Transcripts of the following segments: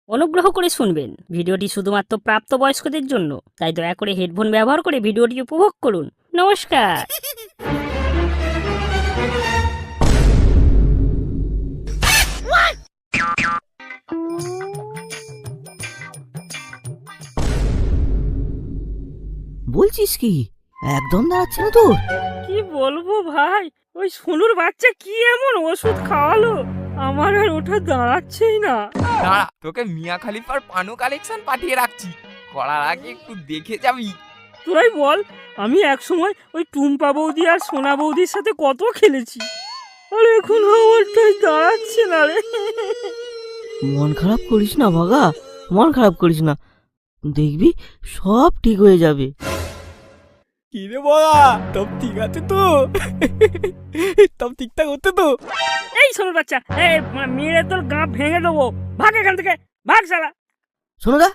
অনুগ্রহ করে শুনবেন, ভিডিওটি শুধুমাত্র প্রাপ্তবয়স্কদের জন্য, তাই দয়া করে হেডফোন ব্যবহার করে ভিডিওটি উপভোগ করুন। নমস্কার। বলছিস কি? একদম দাঁড়াচ্ছে না তোর? কি বলবো ভাই, ওই সোনুর বাচ্চা কি এমন ওষুধ খাওয়ালো, আমার আর ওটা দাঁড়াচ্ছেই না। দাঁড়া, তোকে মিয়া খালিফার পানো কালেকশন পাঠিয়ে রাখছি, করার আগে একটু দেখে যাবি। তোরাই বল, আমি একসময় ওই টুম্পা বৌদি আর সোনা বৌদির সাথে কত খেলেছি, আর এখন আমারটাই দাঁড়াচ্ছে না রে। মন খারাপ করিস না ভাগা, মন খারাপ করিস না, দেখবি সব ঠিক হয়ে যাবে। কি রে বাবা, সব ঠিক আছে তো? সব ঠিকঠাক হচ্ছে তো? এই সোনুর বাচ্চা, মেরে তোর গা ভেঙে দেবো, ভাগ এখান থেকে, ভাগ শালা। সোনুদা,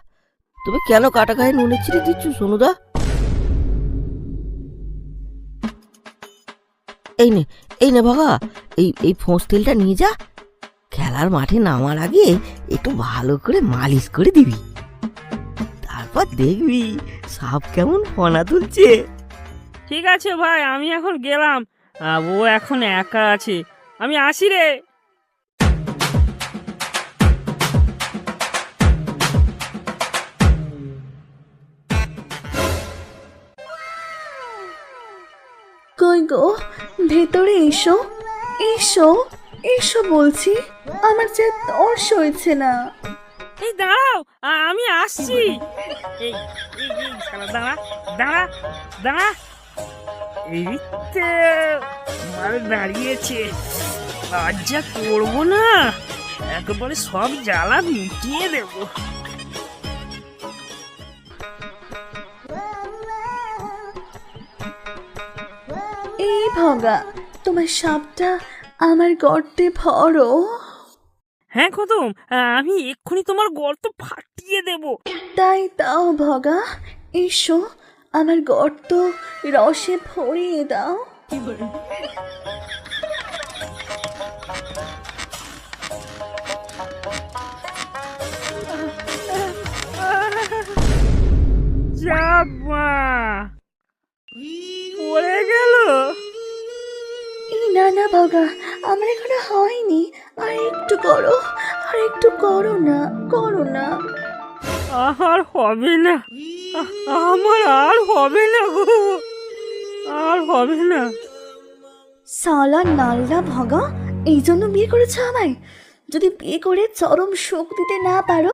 তুমি কেন কাটা গায়ে নুনের ছিটে দিচ্ছ সোনুদা? এই নে ভাগা, এই ফোঁস তেলটা নিয়ে যা, খেলার মাঠে নামার আগে একটু ভালো করে মালিশ করে দিবি, তারপর দেখবি সাপ কেমন ফনা তুলছে। ঠিক আছে ভাই, আমি এখন গেলাম, ও এখন একা আছে, আমি আসি রে। কই গো, ভেতরে এসো, এসো, এসো বলছি, আমার যে তর সইছে না। এই দাঁড়াও, আমি আসছি। এই এই এই শালা, দাঁড়া দাঁড়া দাঁড়া, এই তো মাল দাঁড়িয়েছে, আজ যা করবো না, একেবারে সব জ্বালা মিটিয়ে দেবো। এই ভগা, তোমার সাপটা আমার গর্তে ভরো। হ্যাঁ খতম, আমি এক্ষুনি তোমার গর্ত ফাটিয়ে দেবো। তাই দাও ভগা, এসো, আমার গর্ত রসে ভরিয়ে দাও। যাবা পড়ে গেল। এই না না ভগা, আমার এখনো হয়নি, আর একটু করো, আর একটু করো না, করো না। আর হবে না, আমার আর হবে না গো, আর হবে না। সালা নাল্লা ভগা, এই জন্য বিয়ে করেছো আমায়? যদি বিয়ে করে চরম সুখ দিতে না পারো,